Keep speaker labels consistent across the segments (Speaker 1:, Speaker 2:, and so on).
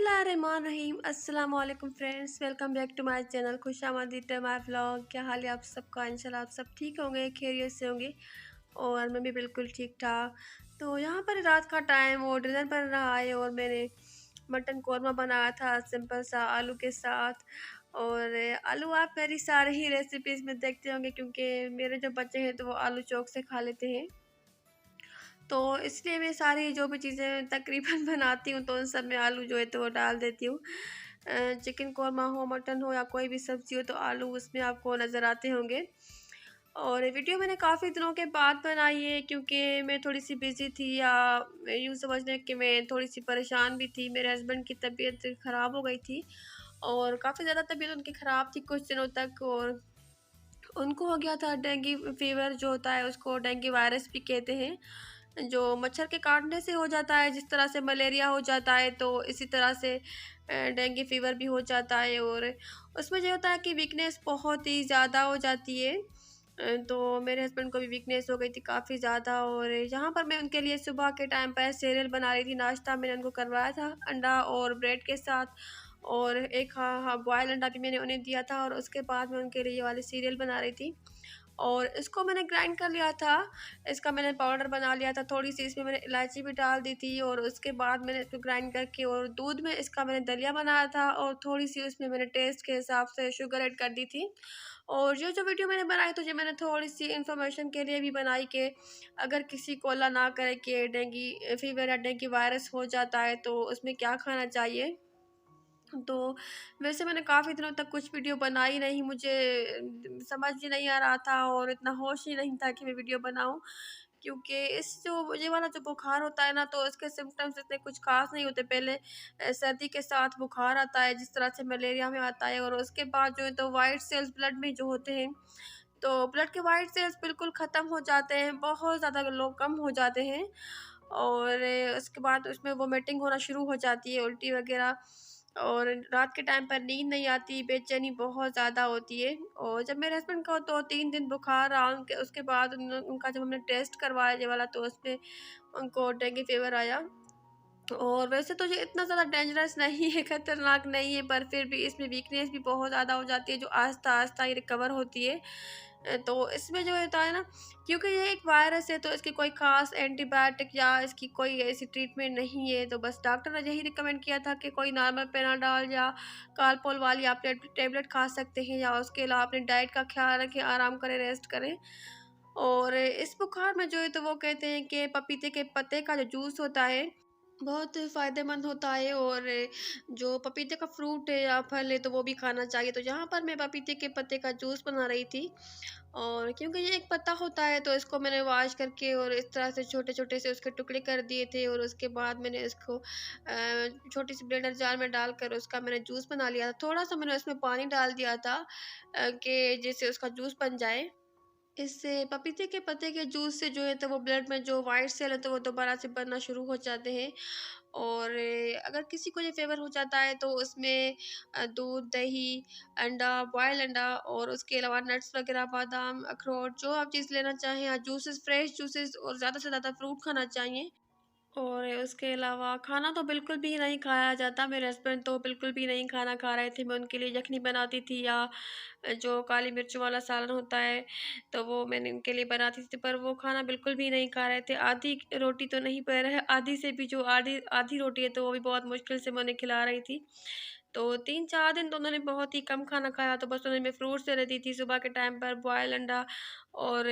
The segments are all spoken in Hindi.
Speaker 1: बिस्मिल्लाहिर्रहमानिर्रहीम। अस्सलाम वालेकुम friends, welcome back to my channel खुशामदीद माय व्लॉग। क्या हाल है आप सबका? इंशाल्लाह आप सब ठीक होंगे, खैरियत से होंगे और मैं भी बिल्कुल ठीक ठाक। तो यहाँ पर रात का टाइम और डिनर बन रहा है और मैंने मटन कौरमा बनाया था सिंपल सा आलू के साथ। और आलू आप मेरी सारी ही रेसिपीज़ में देखते होंगे क्योंकि मेरे जो बच्चे हैं तो वो आलू चौक से खा लेते हैं, तो इसलिए मैं सारी जो भी चीज़ें तकरीबन बनाती हूँ तो उन सब में आलू जो है तो वो डाल देती हूँ। चिकन कौरमा हो, मटन हो या कोई भी सब्ज़ी हो तो आलू उसमें आपको नज़र आते होंगे। और ये वीडियो मैंने काफ़ी दिनों के बाद बनाई है क्योंकि मैं थोड़ी सी बिज़ी थी, या यूँ समझ लें कि मैं थोड़ी सी परेशान भी थी। मेरे हस्बैंड की तबीयत ख़राब हो गई थी और काफ़ी ज़्यादा तबीयत उनकी ख़राब थी कुछ दिनों तक, और उनको हो गया था डेंगू फीवर जो होता है, उसको डेंगू वायरस भी कहते हैं, जो मच्छर के काटने से हो जाता है। जिस तरह से मलेरिया हो जाता है तो इसी तरह से डेंगू फीवर भी हो जाता है। और उसमें जो होता है कि वीकनेस बहुत ही ज़्यादा हो जाती है। तो मेरे हस्बैंड को भी वीकनेस हो गई थी काफ़ी ज़्यादा, और यहाँ पर मैं उनके लिए सुबह के टाइम पर सीरियल बना रही थी। नाश्ता मैंने उनको करवाया था अंडा और ब्रेड के साथ, और एक हाँ हाँ बॉयल अंडा भी मैंने उन्हें दिया था, और उसके बाद मैं उनके लिए ये वाली सीरियल बना रही थी। और इसको मैंने ग्राइंड कर लिया था, इसका मैंने पाउडर बना लिया था। थोड़ी सी इसमें मैंने इलायची भी डाल दी थी, और उसके बाद मैंने इसको ग्राइंड करके और दूध में इसका मैंने दलिया बनाया था, और थोड़ी सी उसमें मैंने टेस्ट के हिसाब से शुगर ऐड कर दी थी। और जो वीडियो मैंने बनाई तो ये मैंने थोड़ी सी इंफॉर्मेशन के लिए भी बनाई कि अगर किसी को अल्लाह ना करे कि डेंगू फीवर या डेंगू वायरस हो जाता है तो उसमें क्या खाना चाहिए। तो वैसे मैंने काफ़ी दिनों तक कुछ वीडियो बनाई नहीं, मुझे समझ ही नहीं आ रहा था और इतना होश ही नहीं था कि मैं वीडियो बनाऊं, क्योंकि इस जो ये वाला जो बुखार होता है ना तो इसके सिम्टम्स इतने कुछ खास नहीं होते। पहले सर्दी के साथ बुखार आता है जिस तरह से मलेरिया में आता है, और उसके बाद जो है तो वाइट सेल्स ब्लड में जो होते हैं, तो ब्लड के वाइट सेल्स बिल्कुल ख़त्म हो जाते हैं, बहुत ज़्यादा लोग कम हो जाते हैं। और उसके बाद उसमें वोमिटिंग होना शुरू हो जाती है, उल्टी वगैरह, और रात के टाइम पर नींद नहीं आती, बेचैनी बहुत ज़्यादा होती है। और जब मेरे हस्बैंड को तो 3 दिन बुखार रहा, उनके उसके बाद उनका जब हमने टेस्ट करवाया ये वाला तो उसमें उनको डेंगू फीवर आया। और वैसे तो ये इतना ज़्यादा डेंजरस नहीं है, खतरनाक नहीं है, पर फिर भी इसमें वीकनेस भी बहुत ज़्यादा हो जाती है जो आहिस्ता-आहिस्ता ही रिकवर होती है। तो इसमें जो होता है ना, क्योंकि ये एक वायरस है तो इसकी कोई ख़ास एंटीबायोटिक या इसकी कोई ऐसी ट्रीटमेंट नहीं है। तो बस डॉक्टर ने यही रिकमेंड किया था कि कोई नॉर्मल पैराडॉल या कालपोल वाली आप टेबलेट खा सकते हैं, या उसके अलावा अपनी डाइट का ख़्याल रखें, आराम करें, रेस्ट करें। और इस बुखार में जो है तो वो कहते हैं कि पपीते के पत्ते का जो जूस होता है बहुत फ़ायदेमंद होता है, और जो पपीते का फ्रूट है या फल है तो वो भी खाना चाहिए। तो यहाँ पर मैं पपीते के पत्ते का जूस बना रही थी, और क्योंकि ये एक पत्ता होता है तो इसको मैंने वॉश करके और इस तरह से छोटे-छोटे से उसके टुकड़े कर दिए थे, और उसके बाद मैंने इसको छोटी सी ब्लेंडर जार में डालकर उसका मैंने जूस बना लिया था। थोड़ा-सा मैंने उसमें पानी डाल दिया था कि जिससे उसका जूस बन जाए। इससे पपीते के पत्ते के जूस से जो है तो वो ब्लड में जो वाइट सेल है तो वो दोबारा से बनना शुरू हो जाते हैं। और अगर किसी को ये फ़ीवर हो जाता है तो उसमें दूध, दही, अंडा, बॉयल अंडा, और उसके अलावा नट्स वगैरह, बादाम, अखरोट, जो आप चीज़ लेना चाहें, या जूसेस, फ्रेश जूसेस, और ज़्यादा से ज़्यादा फ्रूट खाना चाहिए। और उसके अलावा खाना तो बिल्कुल भी नहीं खाया जाता। मेरे हस्बैंड तो बिल्कुल भी नहीं खाना खा रहे थे। मैं उनके लिए यखनी बनाती थी, या जो काली मिर्चों वाला सालन होता है, तो वो मैंने उनके लिए बनाती थी, पर वो खाना बिल्कुल भी नहीं खा रहे थे। आधी रोटी तो नहीं, पर आधी से भी जो आधी आधी रोटी है, तो वो भी बहुत मुश्किल से मैं उन्हें खिला रही थी। तो 3-4 दिन तो उन्होंने बहुत ही कम खाना खाया, तो बस उन्हें मैं फ्रूट्स दे देती थी सुबह के टाइम पर, बॉयल अंडा, और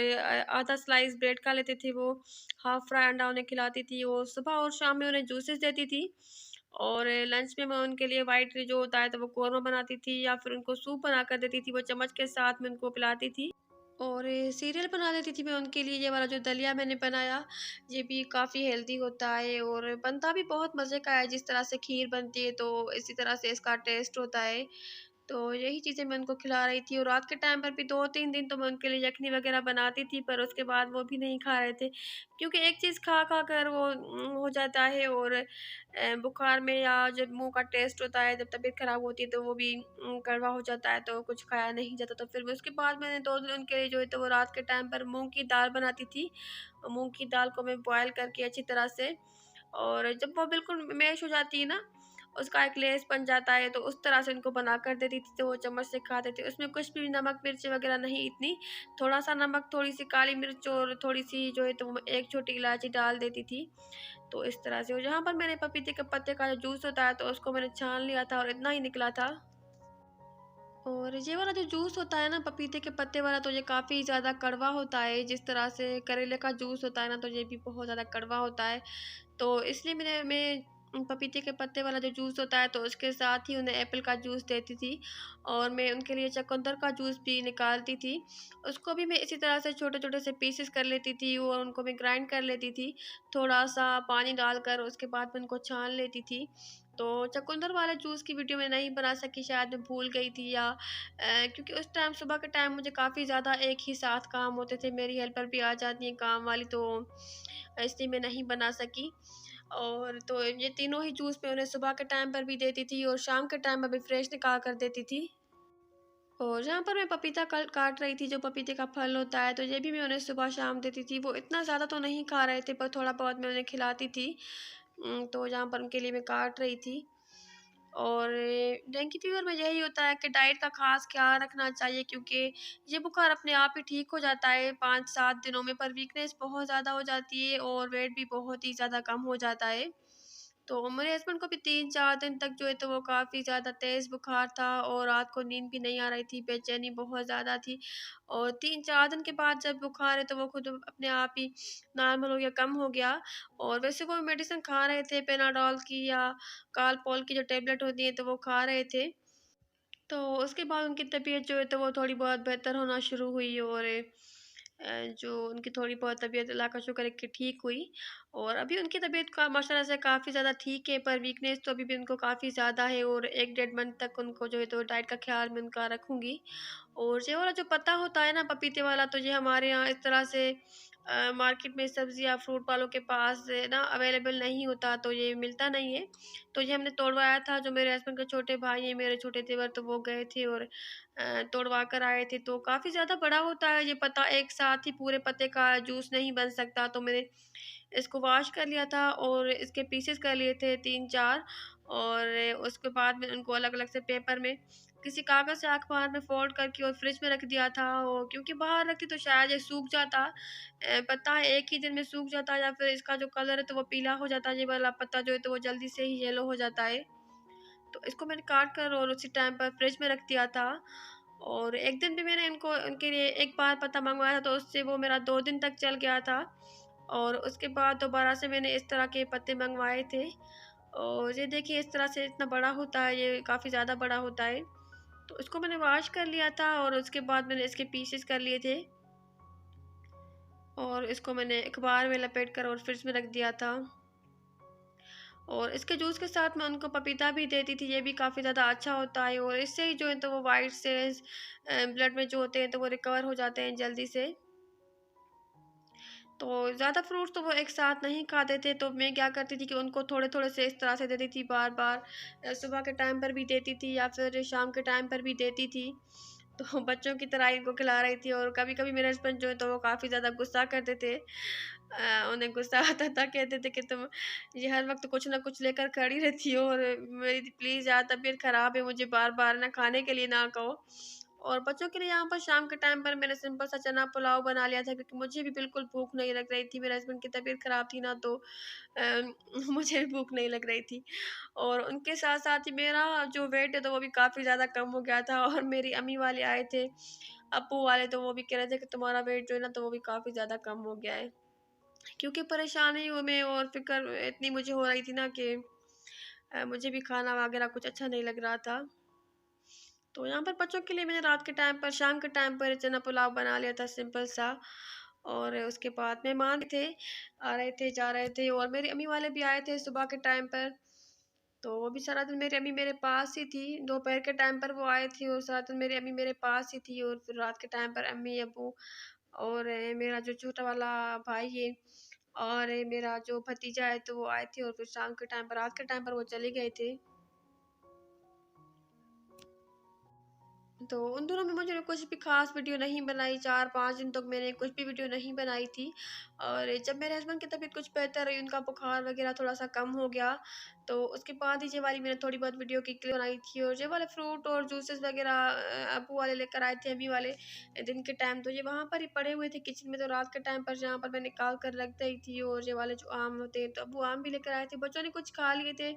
Speaker 1: आधा स्लाइस ब्रेड खा लेते थे वो, हाफ फ्राई अंडा उन्हें खिलाती थी। वो सुबह और शाम में उन्हें जूसेस देती थी, और लंच में मैं उनके लिए वाइट जो होता है तो वो कौरमा बनाती थी, या फिर उनको सूप बना कर देती थी, वो चम्मच के साथ में उनको पिलाती थी। और सीरियल बना देती थी मैं उनके लिए। ये वाला जो दलिया मैंने बनाया, ये भी काफ़ी हेल्दी होता है और बनता भी बहुत मज़े का है। जिस तरह से खीर बनती है तो इसी तरह से इसका टेस्ट होता है। तो यही चीज़ें मैं उनको खिला रही थी, और रात के टाइम पर भी 2-3 दिन तो मैं उनके लिए यखनी वग़ैरह बनाती थी, पर उसके बाद वो भी नहीं खा रहे थे। क्योंकि एक चीज़ खा कर वो हो जाता है, और बुखार में या जब मुँह का टेस्ट होता है, जब तबीयत ख़राब होती है तो वो भी कड़वा हो जाता है, तो कुछ खाया नहीं जाता। तो फिर मैं उसके बाद मैंने 2 दिन उनके लिए जो है तो वो रात के टाइम पर मूँग की दाल बनाती थी। मूँग की दाल को मैं बॉयल करके अच्छी तरह से, और जब वो बिल्कुल मैश हो जाती है ना, उसका एक लेस बन जाता है, तो उस तरह से उनको बना कर देती थी, तो वो चम्मच से खाते थे। उसमें कुछ भी नमक मिर्च वगैरह नहीं इतनी, थोड़ा-सा नमक, थोड़ी-सी काली मिर्च और थोड़ी-सी जो है तो एक छोटी इलायची डाल देती थी। तो इस तरह से, और जहाँ पर मैंने पपीते के पत्ते का जो जूस होता है तो उसको मैंने छान लिया था और इतना ही निकला था। और ये वाला जो जूस होता है ना पपीते के पत्ते वाला, तो ये काफ़ी ज़्यादा कड़वा होता है। जिस तरह से करेले का जूस होता है ना, तो ये भी बहुत ज़्यादा कड़वा होता है। तो इसलिए मैं पपीते के पत्ते वाला जो जूस होता है तो उसके साथ ही उन्हें एप्पल का जूस देती थी, और मैं उनके लिए चुकंदर का जूस भी निकालती थी। उसको भी मैं इसी तरह से छोटे-छोटे से पीसेस कर लेती थी और उनको मैं ग्राइंड कर लेती थी, थोड़ा-सा पानी डालकर। उसके बाद मैं उनको छान लेती थी। तो चुकंदर वाला जूस की वीडियो मैं नहीं बना सकी, शायद मैं भूल गई थी, या क्योंकि उस टाइम सुबह के टाइम मुझे काफ़ी ज़्यादा एक ही साथ काम होते थे, मेरी हेल्पर भी आ जाती है काम वाली, तो इसलिए मैं नहीं बना सकी। और तो ये तीनों ही जूस मैं उन्हें सुबह के टाइम पर भी देती थी और शाम के टाइम में भी फ्रेश निकाल कर देती थी। और जहाँ पर मैं पपीता कल काट रही थी, जो पपीते का फल होता है, तो ये भी मैं उन्हें सुबह-शाम देती थी। वो इतना ज़्यादा तो नहीं खा रहे थे, पर थोड़ा बहुत मैं उन्हें खिलाती थी। तो जहाँ पर उनके लिए मैं काट रही थी। और डेंगू फीवर में यही होता है कि डाइट का ख़ास ख़्याल रखना चाहिए, क्योंकि ये बुखार अपने आप ही ठीक हो जाता है 5-7 दिनों में, पर वीकनेस बहुत ज़्यादा हो जाती है और वेट भी बहुत ही ज़्यादा कम हो जाता है। तो मेरे हस्बैंड को भी 3-4 दिन तक जो है तो वो काफ़ी ज़्यादा तेज़ बुखार था और रात को नींद भी नहीं आ रही थी, बेचैनी बहुत ज़्यादा थी। और 3-4 दिन के बाद जब बुखार है तो वो खुद अपने आप ही नॉर्मल हो गया, कम हो गया। और वैसे वो मेडिसिन खा रहे थे, पेनाडोल की या कालपॉल की जो टेबलेट होती है तो वो खा रहे थे। तो उसके बाद उनकी तबीयत जो है तो वो थोड़ी बहुत बेहतर होना शुरू हुई, और जो उनकी थोड़ी बहुत तबीयत, अल्लाह का शुक्र है कि ठीक हुई। और अभी उनकी तबीयत का माशाल्लाह से काफ़ी ज़्यादा ठीक है, पर वीकनेस तो अभी भी उनको काफ़ी ज़्यादा है, और 1 डेढ़ मंथ तक उनको जो है तो डाइट का ख़्याल मैं उनका रखूँगी। और ये वाला जो पत्ता होता है ना पपीते वाला, तो ये हमारे यहाँ इस तरह से मार्केट में सब्ज़ी या फ्रूट वालों के पास ना अवेलेबल नहीं होता, तो ये मिलता नहीं है। तो ये हमने तोड़वाया था, जो मेरे हस्बैंड के छोटे भाई हैं, मेरे छोटे देवर, तो वो गए थे और तोड़वा कर आए थे। तो काफ़ी ज़्यादा बड़ा होता है ये पत्ता, एक साथ ही पूरे पत्ते का जूस नहीं बन सकता, तो मैंने इसको वॉश कर लिया था और इसके पीसेस कर लिए थे 3-4, और उसके बाद में उनको अलग-अलग से पेपर में किसी कागज़ या अखबार में फ़ोल्ड करके और फ्रिज में रख दिया था, और क्योंकि बाहर रखती तो शायद ये सूख जाता। पत्ता है एक ही दिन में सूख जाता, या फिर इसका जो कलर है तो वो पीला हो जाता है, ये वाला पत्ता जो है तो वो जल्दी से ही येलो हो जाता है। तो इसको मैंने काट कर और उसी टाइम पर फ्रिज में रख दिया था। और एक दिन भी मैंने इनको उनके लिए एक बार पत्ता मँगवाया था, तो उससे वो मेरा 2 दिन तक चल गया था। और उसके बाद दोबारा से मैंने इस तरह के पत्ते मँगवाए थे। और ये देखिए इस तरह से इतना बड़ा होता है, ये काफ़ी ज़्यादा बड़ा होता है। तो इसको मैंने वॉश कर लिया था और उसके बाद मैंने इसके पीसेस कर लिए थे, और इसको मैंने अखबार में लपेट कर और फ्रिज में रख दिया था। और इसके जूस के साथ मैं उनको पपीता भी देती थी, ये भी काफ़ी ज़्यादा अच्छा होता है, और इससे ही जो है तो वो व्हाइट सेल्स ब्लड में जो होते हैं तो वो रिकवर हो जाते हैं जल्दी से। तो ज़्यादा फ्रूट्स तो वो एक साथ नहीं खाते थे, तो मैं क्या करती थी कि उनको थोड़े-थोड़े से इस तरह से देती थी बार-बार। सुबह के टाइम पर भी देती थी या फिर शाम के टाइम पर भी देती थी। तो बच्चों की तरह इनको खिला रही थी, और कभी-कभी मेरे हस्बैंड जो है तो वो काफ़ी ज़्यादा गुस्सा करते थे। उन्हें गुस्सा आता था, कहते थे कि तुम ये हर वक़्त कुछ ना कुछ लेकर खड़ी रहती हो, और मेरी प्लीज़ यार तबीयत ख़राब है, मुझे बार-बार ना खाने के लिए ना कहो। और बच्चों के लिए यहाँ पर शाम के टाइम पर मैंने सिंपल सा चना पुलाव बना लिया था, क्योंकि मुझे भी बिल्कुल भूख नहीं लग रही थी। मेरे हस्बैंड की तबीयत ख़राब थी ना, तो मुझे भी भूख नहीं लग रही थी। और उनके साथ-साथ ही मेरा जो वेट है तो वो भी काफ़ी ज़्यादा कम हो गया था, और मेरी अम्मी वाले आए थे, अप्पू वाले, तो वो भी कह रहे थे कि तुम्हारा वेट जो है ना तो वो भी काफ़ी ज़्यादा कम हो गया है। क्योंकि परेशानियों में और फ़िक्र इतनी मुझे हो रही थी ना कि मुझे भी खाना वगैरह कुछ अच्छा नहीं लग रहा था। तो यहाँ पर बच्चों के लिए मैंने रात के टाइम पर, शाम के टाइम पर चना पुलाव बना लिया था सिंपल सा। और उसके बाद मेहमान थे, आ रहे थे, जा रहे थे, और मेरी अम्मी वाले भी आए थे सुबह के टाइम पर। तो वो भी सारा दिन मेरी अम्मी मेरे पास ही थी। दोपहर के टाइम पर वो आए थे और सारा दिन मेरी अम्मी मेरे पास ही थी, और फिर रात के टाइम पर अम्मी, अब्बू और मेरा जो छोटा वाला भाई है और मेरा जो भतीजा है, तो वो आए थे, और फिर शाम के टाइम पर, रात के टाइम पर वो चले गए थे। तो उन दोनों में मुझे कुछ भी ख़ास वीडियो नहीं बनाई, 4-5 दिन तक मैंने कुछ भी वीडियो नहीं बनाई थी। और जब मेरे हस्बैंड की तबीयत कुछ बेहतर हुई, उनका बुखार वग़ैरह थोड़ा-सा कम हो गया, तो उसके बाद ही ये वाली मैंने थोड़ी बहुत वीडियो की क्लिप बनाई थी। और ये वाले फ्रूट और जूसेस वग़ैरह अब्बू वाले लेकर आए थे अभी वाले दिन के टाइम, तो ये वहाँ पर ही पड़े हुए थे किचन में, तो रात के टाइम पर जहाँ पर मैं निकाल कर रख दी थी। और ये वाले जो आम होते हैं, तो अब्बू आम भी लेकर आए थे, बच्चों ने कुछ खा लिए थे।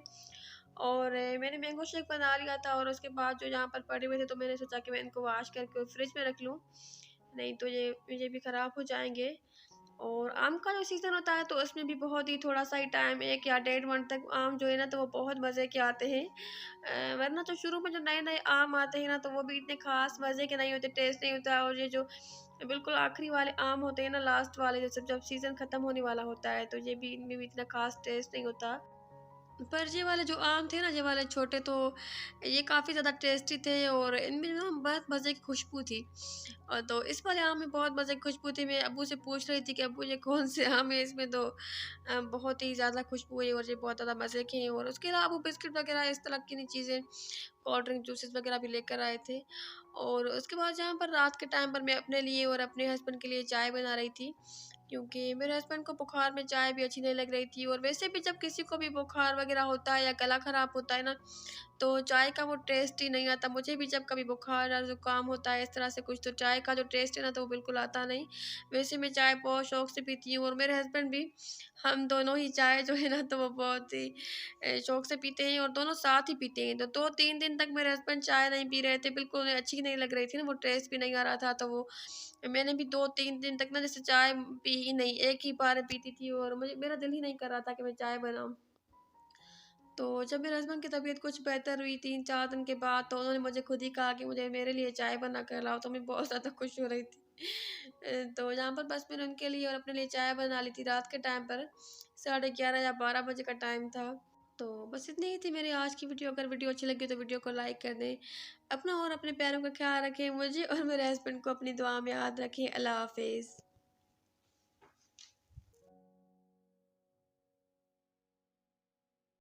Speaker 1: और मैंने मैंगो शेक बना लिया था, और उसके बाद जो यहाँ पर पड़े हुए थे, तो मैंने सोचा कि मैं इनको वॉश करके फ्रिज में रख लूँ, नहीं तो ये भी ख़राब हो जाएँगे। और आम का जो सीज़न होता है, तो उसमें भी बहुत ही थोड़ा-सा ही टाइम, 1 या डेढ़ मंथ तक आम जो है ना, तो वो बहुत मज़े के आते हैं। वरना तो शुरू में जो नए-नए आम आते हैं ना, तो वो भी इतने ख़ास मज़े के नहीं होते, टेस्ट नहीं होता। और ये जो बिल्कुल आखिरी वाले आम होते हैं ना, लास्ट वाले, जैसे जब सीज़न ख़त्म होने वाला होता है, तो ये भी इनमें भी इतना ख़ास टेस्ट नहीं होता। पर ये वाले जो आम थे ना, ये वाले छोटे, तो ये काफ़ी ज़्यादा टेस्टी थे, और इनमें ना बहुत मज़े की खुशबू थी। और तो इस वाले आम में बहुत मज़े की खुशबू थी। मैं अब्बू से पूछ रही थी कि अब्बू ये कौन से आम है, इसमें तो बहुत ही ज़्यादा खुशबू है, और ये बहुत ज़्यादा मज़े के हैं। और उसके अलावा वो बिस्किट वगैरह इस तरह की नहीं चीज़ें, कोल्ड ड्रिंक, जूसेस वगैरह भी लेकर आए थे। और उसके बाद जहाँ पर रात के टाइम पर मैं अपने लिए और अपने हस्बैंड के लिए चाय बना रही थी, क्योंकि मेरे हस्बैंड को बुखार में चाय भी अच्छी नहीं लग रही थी। और वैसे भी जब किसी को भी बुखार वगैरह होता है या गला ख़राब होता है ना, तो चाय का वो टेस्ट ही नहीं आता। मुझे भी जब कभी बुखार या ज़ुकाम होता है इस तरह से कुछ, तो चाय का जो टेस्ट है ना, तो वो बिल्कुल आता नहीं। वैसे मैं चाय बहुत शौक़ से पीती हूँ, और मेरे हस्बैंड भी, हम दोनों ही चाय जो है ना, तो वो बहुत ही शौक़ से पीते हैं, और दोनों साथ ही पीते हैं। तो 2-3 दिन तक मेरे हस्बैंड चाय नहीं पी रहे थे, बिल्कुल उन्हें अच्छी नहीं लग रही थी ना, वो टेस्ट भी नहीं आ रहा था। तो वो मैंने भी 2-3 दिन तक ना, जैसे चाय पी ही नहीं, एक ही बार पीती थी, और मुझे मेरा दिल ही नहीं कर रहा था कि मैं चाय बनाऊँ। तो जब मेरे हस्बैंड की तबीयत कुछ बेहतर हुई 3-4 दिन के बाद, तो उन्होंने मुझे खुद ही कहा कि मुझे मेरे लिए चाय बना कर लाओ, तो मैं बहुत ज़्यादा खुश हो रही थी। तो यहाँ पर बस मैंने उनके लिए और अपने लिए चाय बना ली थी रात के टाइम पर, 11:30 या 12 बजे का टाइम था। तो बस इतनी ही थी मेरी आज की वीडियो। अगर वीडियो अच्छी लगी तो वीडियो को लाइक कर दें। अपना और अपने प्यारों का ख्याल रखें। मुझे और मेरे हस्बैंड को अपनी दुआ में याद रखें। अल्लाह हाफ़िज़।